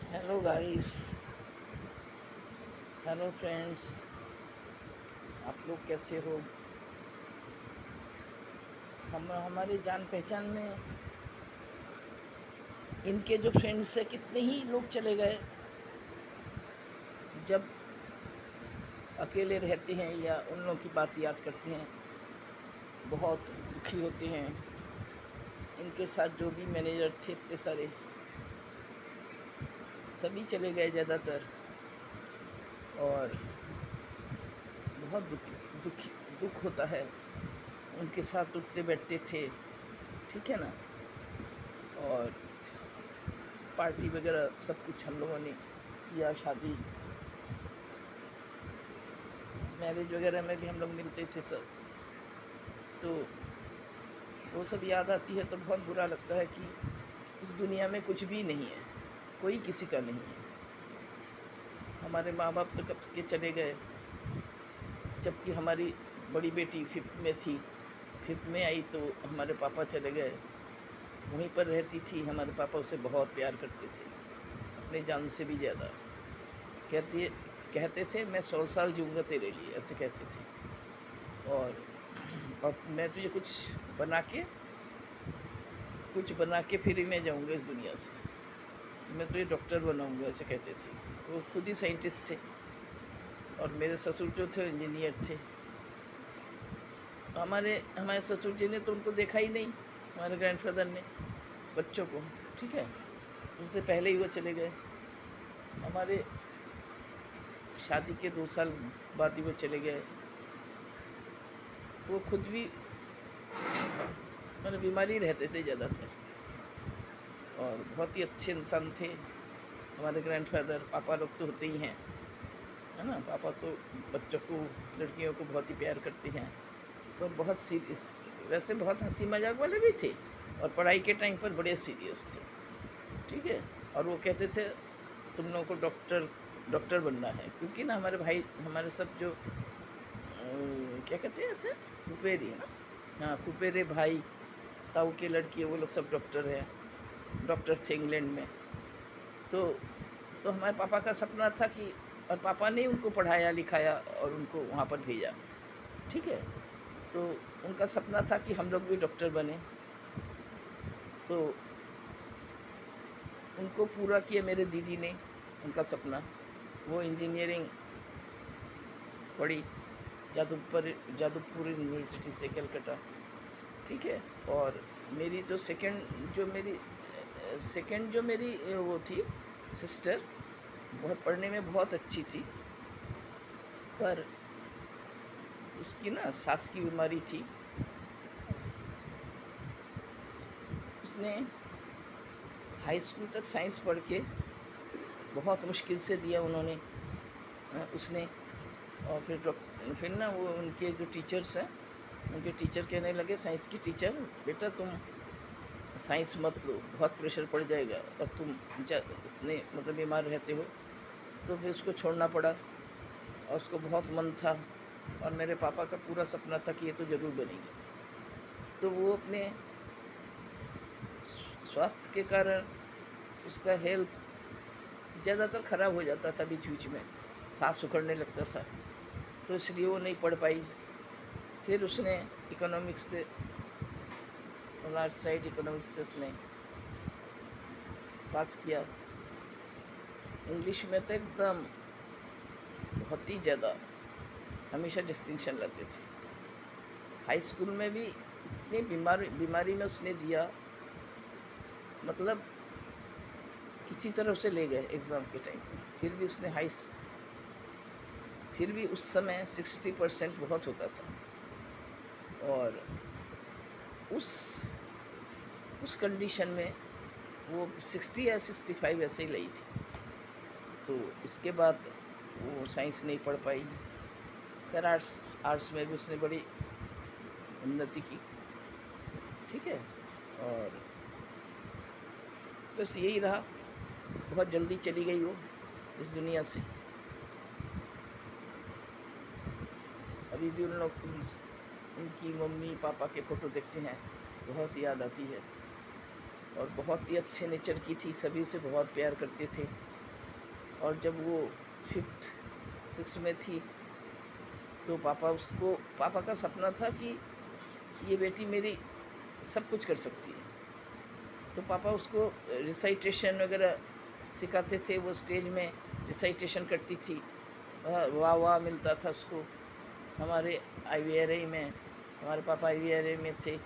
Hello guys, hello friends. आप लोग कैसे हो? हम हमारे जान पहचान में इनके जो फ्रेंड्स हैं कितने ही लोग चले गए। जब अकेले रहते हैं या उन लोगों की बात याद करते हैं बहुत दुखी होते हैं। इनके साथ जो भी मैनेजर थे इतने सारे सभी चले गए ज़्यादातर, और बहुत दुख होता है। उनके साथ उठते बैठते थे, ठीक है ना। और पार्टी वगैरह सब कुछ हम लोगों ने किया, शादी मैरिज वगैरह में भी हम लोग मिलते थे सब। तो वो सब याद आती है तो बहुत बुरा लगता है कि इस दुनिया में कुछ भी नहीं है, कोई किसी का नहीं है। हमारे माँ बाप तो कब के चले गए, जबकि हमारी बड़ी बेटी 5th में थी। 5th में आई तो हमारे पापा चले गए। वहीं पर रहती थी। हमारे पापा उसे बहुत प्यार करते थे, अपने जान से भी ज़्यादा। कहते थे मैं 100 साल जीऊँगा तेरे लिए, ऐसे कहते थे। और मैं तुझे कुछ बना के फिर ही मैं जाऊँगा इस दुनिया से, मैं तुझे डॉक्टर बनाऊँगा, ऐसे कहते थे। वो खुद ही साइंटिस्ट थे और मेरे ससुर जो थे इंजीनियर थे। हमारे ससुर जी ने तो उनको देखा ही नहीं, हमारे ग्रैंडफादर ने, बच्चों को, ठीक है। उनसे पहले ही वो चले गए। हमारे शादी के 2 साल बाद ही वो चले गए। वो खुद भी मतलब बीमारी रहते थे ज़्यादातर, और बहुत ही अच्छे इंसान थे हमारे ग्रैंडफादर। पापा लोग तो होते ही हैं, है ना। पापा तो बच्चों को, लड़कियों को बहुत ही प्यार करते हैं, और बहुत सीरियस, वैसे बहुत हंसी मजाक वाले भी थे, और पढ़ाई के टाइम पर बड़े सीरियस थे, ठीक है। और वो कहते थे तुम लोगों को डॉक्टर बनना है, क्योंकि ना हमारे भाई, हमारे सब जो क्या कहते हैं ऐसे, फुफेरी है ना, हाँ, फुफेरे भाई, ताऊ के लड़की है, वो लोग सब डॉक्टर हैं, डॉक्टर थे इंग्लैंड में। तो हमारे पापा का सपना था कि, और पापा ने उनको पढ़ाया लिखाया और उनको वहाँ पर भेजा, ठीक है। तो उनका सपना था कि हम लोग भी डॉक्टर बने। तो उनको पूरा किया मेरे दीदी ने उनका सपना। वो इंजीनियरिंग पढ़ी जादवपुर यूनिवर्सिटी से, कलकत्ता, ठीक है। और मेरी जो सेकंड जो मेरी वो थी सिस्टर, बहुत पढ़ने में बहुत अच्छी थी, पर उसकी ना सांस की बीमारी थी। उसने हाई स्कूल तक साइंस पढ़ के बहुत मुश्किल से दिया उन्होंने, उसने। और फिर ना वो उनके जो टीचर्स हैं, उनके टीचर कहने लगे, साइंस की टीचर, बेटा तुम साइंस मत लो, बहुत प्रेशर पड़ जाएगा और तुम इतने मतलब बीमार रहते हो। तो फिर उसको छोड़ना पड़ा, और उसको बहुत मन था, और मेरे पापा का पूरा सपना था कि ये तो ज़रूर बनेगी। तो वो अपने स्वास्थ्य के कारण, उसका हेल्थ ज़्यादातर ख़राब हो जाता था, बीच बीच में सांस उखड़ने लगता था, तो इसलिए वो नहीं पढ़ पाई। फिर उसने इकोनॉमिक्स से, लार्ज साइड इकोनॉमिक्स से उसने पास किया। इंग्लिश में तो एकदम बहुत ही ज़्यादा, हमेशा डिस्टिंक्शन लाते थे। हाई स्कूल में भी इतनी बीमारी में उसने दिया, मतलब किसी तरह उसे ले गए एग्ज़ाम के टाइम। फिर भी उस समय 60% बहुत होता था, और उस कंडीशन में वो 60 या 65 ऐसे ही लाई थी। तो इसके बाद वो साइंस नहीं पढ़ पाई। फिर आर्ट्स में भी उसने बड़ी उन्नति की, ठीक है। और बस यही रहा, बहुत जल्दी चली गई वो इस दुनिया से। अभी भी उन लोग, उनकी मम्मी पापा के फ़ोटो देखते हैं, बहुत याद आती है। और बहुत ही अच्छे नेचर की थी, सभी उसे बहुत प्यार करते थे। और जब वो 5th 6 में थी तो पापा का सपना था कि ये बेटी मेरी सब कुछ कर सकती है। तो पापा उसको रिसाइटेशन वगैरह सिखाते थे। वो स्टेज में रिसाइटेशन करती थी, वाह वाह मिलता था उसको। हमारे IVRA में, हमारे पापा IVRA में थे,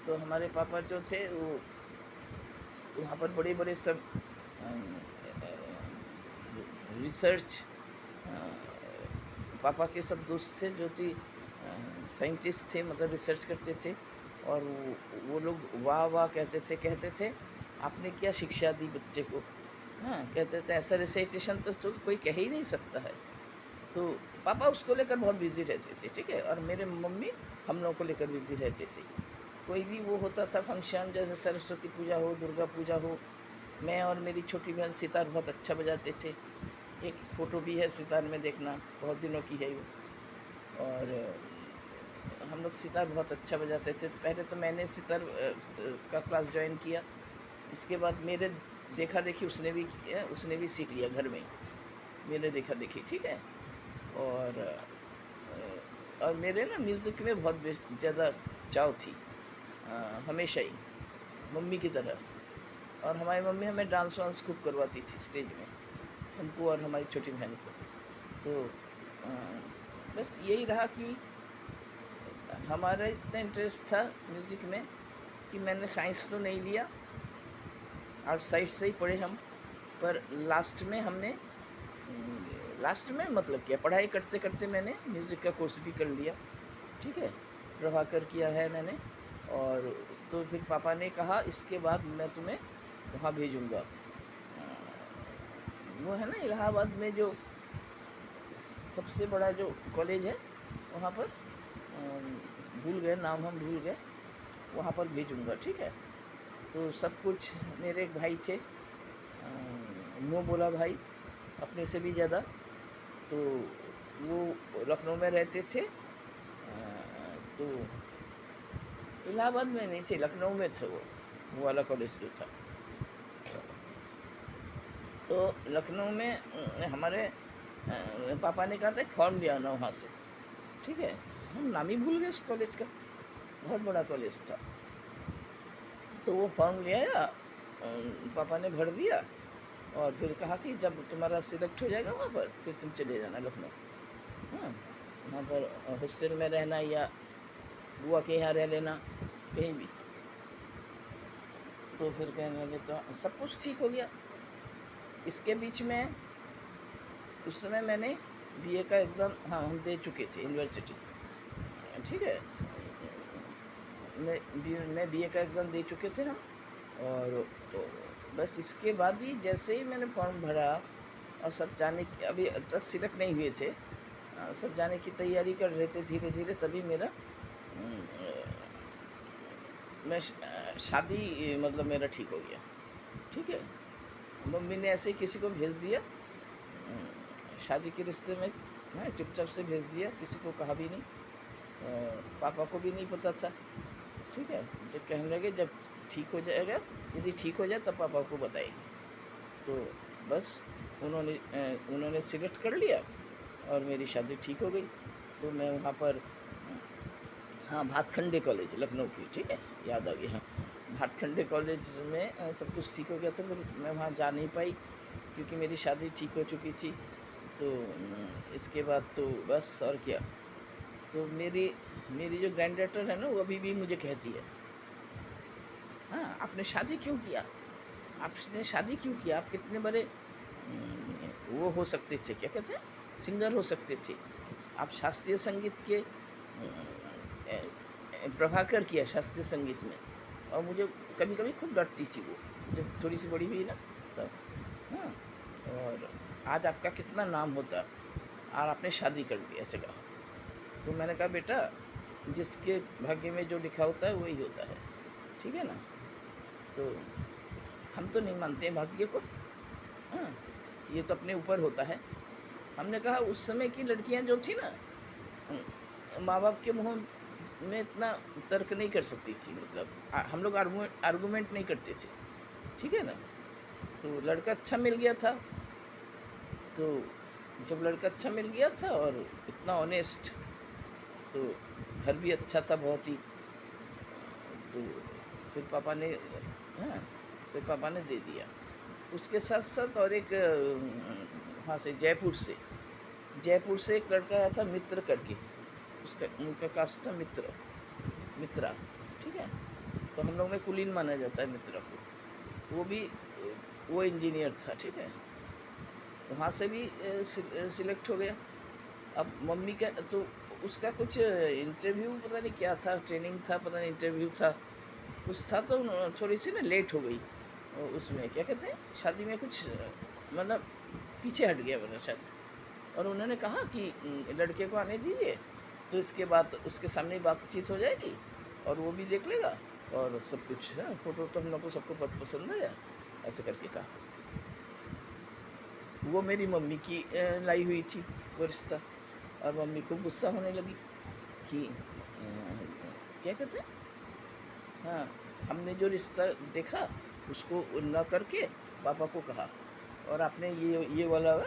तो हमारे पापा जो थे वो वहाँ पर बड़े बड़े सब रिसर्च, पापा के सब दोस्त थे जो कि साइंटिस्ट थे, मतलब रिसर्च करते थे। और वो लोग वाह वाह कहते थे आपने क्या शिक्षा दी बच्चे को। हाँ, कहते थे ऐसा रिसाइटेशन तो कोई कह ही नहीं सकता है। तो पापा उसको लेकर बहुत बिजी रहते थे, ठीक है। और मेरे मम्मी हम लोगों को लेकर बिजी रहते थे। कोई भी वो होता था फंक्शन, जैसे सरस्वती पूजा हो, दुर्गा पूजा हो, मैं और मेरी छोटी बहन सितार बहुत अच्छा बजाते थे। एक फ़ोटो भी है सितार में, देखना, बहुत दिनों की है वो। और हम लोग सितार बहुत अच्छा बजाते थे। पहले तो मैंने सितार का क्लास ज्वाइन किया, इसके बाद मेरे देखा देखी उसने भी सीख लिया घर में ही, मेरे देखा देखी, ठीक है। और मेरे ना म्यूज़िक में बहुत ज़्यादा चाव थी, हमेशा ही, मम्मी की तरह। और हमारी मम्मी हमें डांस वांस खूब करवाती थी स्टेज में, हमको और हमारी छोटी बहन को। तो बस यही रहा कि हमारा इतना इंटरेस्ट था म्यूज़िक में कि मैंने साइंस तो नहीं लिया, आर्ट साइड से ही पढ़े हम। पर लास्ट में मतलब क्या, पढ़ाई करते करते मैंने म्यूज़िक का कोर्स भी कर लिया, ठीक है, प्रभाकर किया है मैंने। और तो फिर पापा ने कहा इसके बाद मैं तुम्हें वहाँ भेजूँगा, वो है ना इलाहाबाद में जो सबसे बड़ा जो कॉलेज है, वहाँ पर भूल गए नाम, हम भूल गए, वहाँ पर भेजूँगा, ठीक है। तो सब कुछ, मेरे एक भाई थे, नो बोला भाई, अपने से भी ज़्यादा, तो वो लखनऊ में रहते थे। तो इलाहाबाद में नहीं थे, लखनऊ में थे वो वाला कॉलेज जो था। तो लखनऊ में हमारे पापा ने कहा था फॉर्म ले आना वहाँ से, ठीक है। हम नाम ही भूल गए उस कॉलेज का, बहुत बड़ा कॉलेज था। तो वो फॉर्म ले आया, पापा ने भर दिया, और फिर कहा कि जब तुम्हारा सिलेक्ट हो जाएगा वहाँ पर फिर तुम चले जाना लखनऊ, हाँ, वहाँ पर हॉस्टल में रहना या बुआ के यहाँ रह लेना, कहीं भी। तो फिर कहने लगे, तो सब कुछ ठीक हो गया। इसके बीच में उस समय मैंने BA का एग्ज़ाम, हाँ, हम दे चुके थे यूनिवर्सिटी, ठीक है। मैं BA का एग्ज़ाम दे चुके थे हम। और बस इसके बाद ही जैसे ही मैंने फॉर्म भरा और सब जाने की, अभी तक सिलेक्ट नहीं हुए थे, सब जाने की तैयारी कर रहे थे धीरे धीरे, तभी मेरा मैं शादी मतलब मेरा ठीक हो गया, ठीक है। मम्मी ने ऐसे ही किसी को भेज दिया शादी के रिश्ते में, मैं चुपचाप से भेज दिया, किसी को कहा भी नहीं, पापा को भी नहीं पता था, ठीक है। जब कहने लगे जब ठीक हो जाएगा, यदि ठीक हो जाए तब पापा को बताएंगे। तो बस उन्होंने सिलेक्ट कर लिया और मेरी शादी ठीक हो गई। तो मैं वहाँ पर, हाँ, भातखंडे कॉलेज लखनऊ की, ठीक है, याद आ गया, हाँ, भातखंडे कॉलेज में सब कुछ ठीक हो गया था। पर मैं वहाँ जा नहीं पाई क्योंकि मेरी शादी ठीक हो चुकी थी। तो इसके बाद तो बस, और क्या। तो मेरी जो ग्रैंड डॉटर है ना, वो अभी भी मुझे कहती है, हाँ, आपने शादी क्यों किया, आपने शादी क्यों किया, आप कितने बड़े वो हो सकते थे, क्या कहते हैं, सिंगर हो सकते थे, आप शास्त्रीय संगीत के प्रभाकर किया शास्त्रीय संगीत में। और मुझे कभी कभी खूब डांटती थी वो, जब थोड़ी सी बड़ी हुई ना तब, हाँ। और आज आपका कितना नाम होता और आपने शादी कर ली, ऐसे कहा। तो मैंने कहा बेटा, जिसके भाग्य में जो लिखा होता है वही होता है, ठीक है ना। तो हम तो नहीं मानते हैं भाग्य को, हाँ, ये तो अपने ऊपर होता है। हमने कहा उस समय की लड़कियां जो थी ना, माँ बाप के मुँह में इतना तर्क नहीं कर सकती थी, मतलब हम लोग आर्गूमेंट नहीं करते थे, ठीक है ना। तो लड़का अच्छा मिल गया था, तो जब लड़का अच्छा मिल गया था और इतना ऑनेस्ट, तो घर भी अच्छा था बहुत ही, तो फिर पापा ने, हाँ, फिर पापा ने दे दिया। उसके साथ साथ और एक वहाँ से जयपुर से एक लड़का आया था मित्र करके, उसका उनका कास्ट था मित्रा, ठीक है। तो हम लोग में कुलीन माना जाता है मित्रा को। वो इंजीनियर था, ठीक है। वहाँ से भी सिलेक्ट हो गया। अब मम्मी का तो उसका कुछ इंटरव्यू पता नहीं क्या था, ट्रेनिंग था पता नहीं, इंटरव्यू था कुछ था, तो थोड़ी सी ना लेट हो गई उसमें, क्या कहते हैं, शादी में कुछ मतलब पीछे हट गया मेरा शायद। और उन्होंने कहा कि लड़के को आने दीजिए, तो इसके बाद उसके सामने बातचीत हो जाएगी और वो भी देख लेगा और सब कुछ है। फ़ोटो तो हम लोग को सबको बहुत पसंद आया, ऐसे करके कहा। वो मेरी मम्मी की लाई हुई थी वो रिश्ता, और मम्मी को गुस्सा होने लगी कि क्या कहते हैं, हाँ, हमने जो रिश्ता देखा उसको न करके पापा को कहा, और आपने ये वाला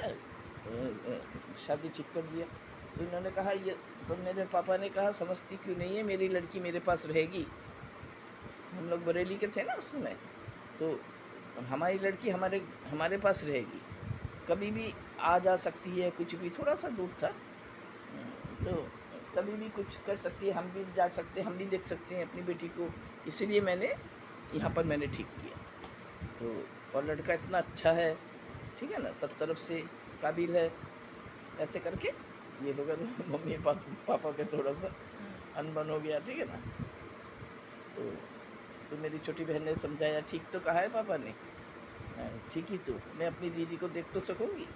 शादी ठीक कर दिया। तो इन्होंने कहा, ये तो मेरे पापा ने कहा, समझती क्यों नहीं है, मेरी लड़की मेरे पास रहेगी। हम लोग बरेली के थे ना उस समय, तो हमारी लड़की हमारे पास रहेगी, कभी भी आ जा सकती है, कुछ भी, थोड़ा सा दूर था तो कभी भी कुछ कर सकती है, हम भी जा सकते हैं, हम भी देख सकते हैं अपनी बेटी को। इसीलिए मैंने यहाँ पर मैंने ठीक किया। तो और लड़का इतना अच्छा है, ठीक है ना, सब तरफ से काबिल है, ऐसे करके ये लोग मम्मी पापा का थोड़ा सा अनबन हो गया, ठीक है ना। तो मेरी छोटी बहन ने समझाया, ठीक तो कहा है पापा ने, ठीक ही, तो मैं अपनी दीदी को देख तो सकूँगी,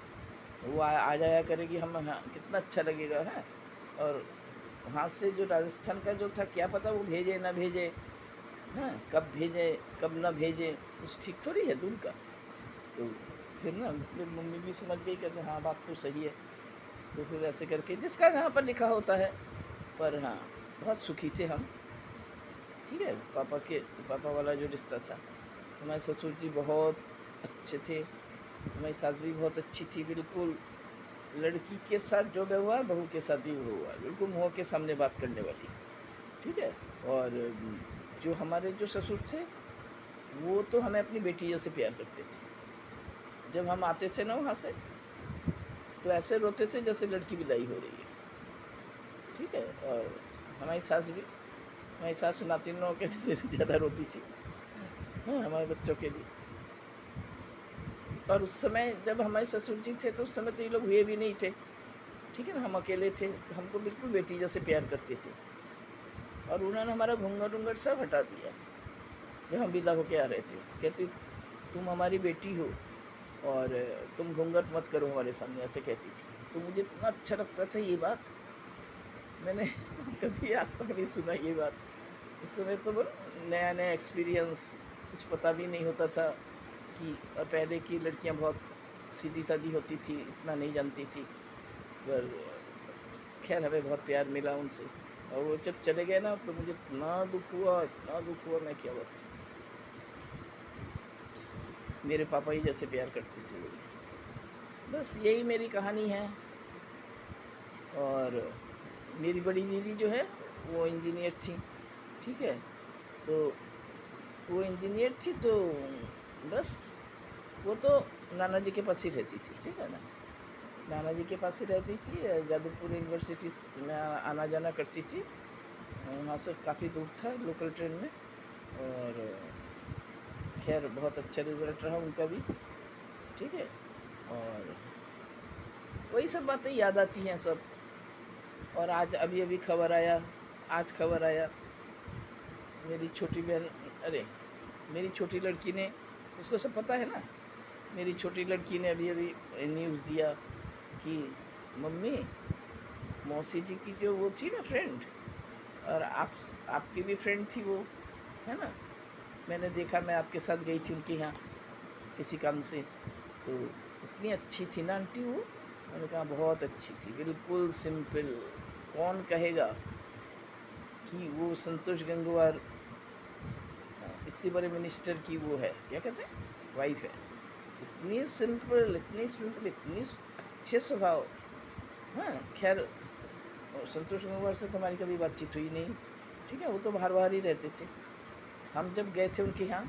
वो आ जाया करेगी, हम, हाँ, कितना अच्छा लगेगा है। और वहाँ से जो राजस्थान का जो था, क्या पता वो भेजे ना भेजे, हाँ, कब भेजे कब ना भेजे, कुछ ठीक थोड़ी है दूर का। तो फिर ना फिर मम्मी भी समझ गई, कहते हाँ बात तो सही है। तो फिर ऐसे करके जिसका यहाँ पर लिखा होता है, पर हाँ, बहुत सुखी थे हम, ठीक है। पापा वाला जो रिश्ता था, हमारे ससुर जी बहुत अच्छे थे, हमारी सास भी बहुत अच्छी थी, बिल्कुल लड़की के साथ जो व्यवहार, बहू के साथ भी वो हुआ, बिल्कुल मुँह के सामने बात करने वाली, ठीक है। और जो हमारे जो ससुर थे, वो तो हमें अपनी बेटी जैसे प्यार करते थे। जब हम आते थे ना वहाँ से, तो ऐसे रोते थे जैसे लड़की विदाई हो रही है, ठीक है। और हमारी सास नातिनों के ज़्यादा रोती थी, हाँ, हमारे बच्चों के लिए। और उस समय जब हमारे ससुर जी थे, तो उस समय तो ये लोग हुए भी नहीं थे, ठीक है ना, हम अकेले थे, तो हमको बिल्कुल बेटी जैसे प्यार करते थे। और उन्होंने हमारा घूंघट उंघट सब हटा दिया जब हम विदा होके आ रहे थे। कहती, तुम हमारी बेटी हो और तुम घूंघट मत करो हमारे सामने, ऐसे कहती थी। तो मुझे इतना अच्छा लगता था ये बात, मैंने कभी आज तक नहीं सुना ये बात। उस समय तो नया नया एक्सपीरियंस, कुछ पता भी नहीं होता था कि पहले की लड़कियां बहुत सीधी सादी होती थी, इतना नहीं जानती थी। पर खैर हमें बहुत प्यार मिला उनसे, और वो जब चले गए ना, तो मुझे इतना दुख हुआ, मैं क्या बताऊँ। मेरे पापा ही जैसे प्यार करते थे वो। बस यही मेरी कहानी है। और मेरी बड़ी दीदी जो है, वो इंजीनियर थी, ठीक है। तो वो इंजीनियर थी, तो बस वो तो नाना जी के पास ही रहती थी, ठीक है ना, नाना जी के पास ही रहती थी। जादवपुर यूनिवर्सिटी में आना जाना करती थी, वहाँ से काफ़ी दूर था लोकल ट्रेन में। और खैर बहुत अच्छा रिज़ल्ट रहा उनका भी, ठीक है। और वही सब बातें याद आती हैं सब। और आज अभी खबर आया, मेरी छोटी बहन, अरे मेरी छोटी लड़की ने, उसको सब पता है ना, मेरी छोटी लड़की ने अभी न्यूज़ दिया कि मम्मी, मौसी जी की जो वो थी ना फ्रेंड, और आपकी भी फ्रेंड थी वो, है ना, मैंने देखा, मैं आपके साथ गई थी उनके यहाँ किसी काम से, तो इतनी अच्छी थी ना आंटी वो। मैंने कहा बहुत अच्छी थी, बिल्कुल सिंपल। कौन कहेगा कि वो संतोष गंगवार इतने बड़े मिनिस्टर की वो है, क्या कहते हैं, वाइफ है, इतनी सिंपल, इतनी अच्छे स्वभाव। हाँ, खैर संतोष गंगवार से तो हमारी कभी बातचीत हुई नहीं, ठीक है, वो तो बाहर बाहर ही रहते थे। हम जब गए थे उनके यहाँ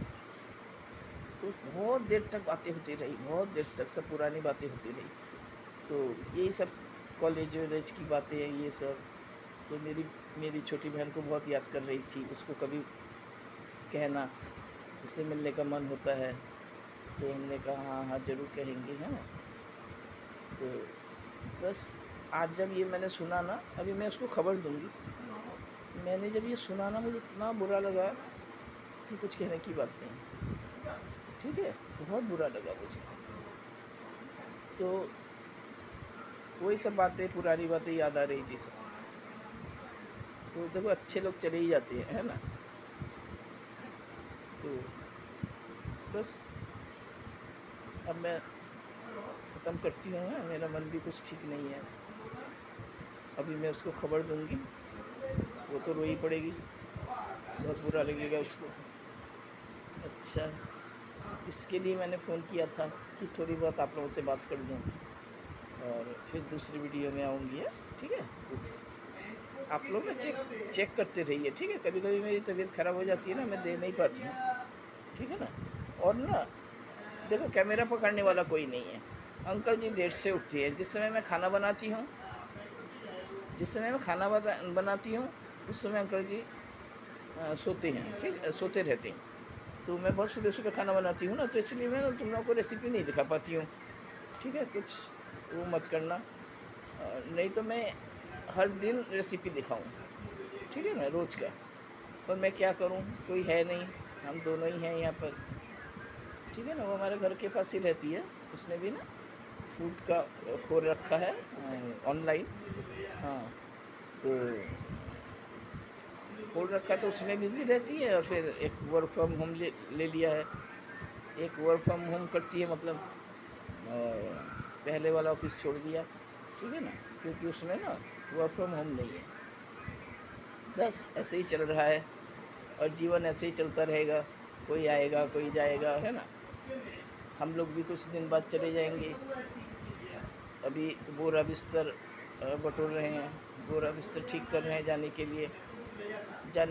तो बहुत देर तक बातें होती रही, बहुत देर तक सब पुरानी बातें होती रही। तो यही सब कॉलेज वॉलेज की बातें हैं ये सब। तो मेरी मेरी छोटी बहन को बहुत याद कर रही थी, उसको कभी कहना, उससे मिलने का मन होता है। तो हमने कहा हाँ हाँ ज़रूर कहेंगे, है ना। तो बस आज जब ये मैंने सुना ना, अभी मैं उसको खबर दूंगी, मैंने जब ये सुना ना मुझे इतना बुरा लगा कि कुछ कहने की बात नहीं, ठीक है, बहुत बुरा लगा मुझे। तो वही सब बातें, पुरानी बातें याद आ रही थी सब। तो देखो अच्छे लोग चले ही जाते हैं, है ना। तो बस अब मैं ख़त्म करती हूँ, मेरा मन भी कुछ ठीक नहीं है। अभी मैं उसको खबर दूंगी, वो तो रो ही पड़ेगी, बहुत बुरा लगेगा उसको। अच्छा, इसके लिए मैंने फ़ोन किया था कि थोड़ी बहुत आप लोगों से बात कर लूँ, और फिर दूसरी वीडियो में आऊँगी है, ठीक है। आप लोग ना चेक करते रहिए, ठीक है। कभी कभी मेरी तबीयत ख़राब हो जाती है ना, मैं दे नहीं पाती हूँ, ठीक है ना। और ना देखो कैमरा पकड़ने वाला कोई नहीं है। अंकल जी देर से उठती है, जिस समय मैं खाना बनाती हूँ, बनाती हूँ उस समय अंकल जी सोते हैं, ठीक, सोते रहते हैं। तो मैं बहुत सुबह सुबह खाना बनाती हूँ ना, तो इसलिए मैं तुम लोगों को रेसिपी नहीं दिखा पाती हूँ, ठीक है। कुछ वो मत करना, नहीं तो मैं हर दिन रेसिपी दिखाऊँ, ठीक है ना, रोज़ का। पर मैं क्या करूँ, कोई है नहीं, हम दोनों ही हैं यहाँ पर, ठीक है ना। वो हमारे घर के पास ही रहती है, उसने भी ना फूड का खोल रखा है ऑनलाइन। हाँ, तो खोल रखा तो उसमें बिज़ी रहती है, और फिर एक वर्क फ्रॉम होम ले लिया है। एक वर्क फ्रॉम होम करती है, मतलब पहले वाला ऑफिस छोड़ दिया, ठीक है ना, क्योंकि उसमें ना वर्क फ्रॉम होम नहीं है। बस ऐसे ही चल रहा है, और जीवन ऐसे ही चलता रहेगा, कोई आएगा कोई जाएगा, है ना। हम लोग भी कुछ दिन बाद चले जाएंगे। अभी बोरा बिस्तर बटोर रहे हैं, बोरा बिस्तर ठीक कर रहे हैं, जाने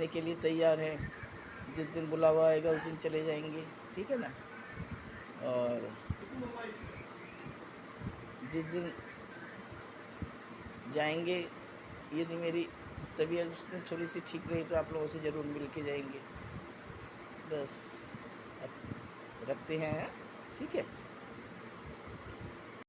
के लिए तैयार हैं। जिस दिन बुलावा आएगा उस दिन चले जाएंगे, ठीक है ना। और जिस दिन जाएंगे, यदि मेरी तबीयत उस दिन थोड़ी सी ठीक रही तो आप लोगों से ज़रूर मिल के जाएंगे। बस अब रखते हैं, ठीक है।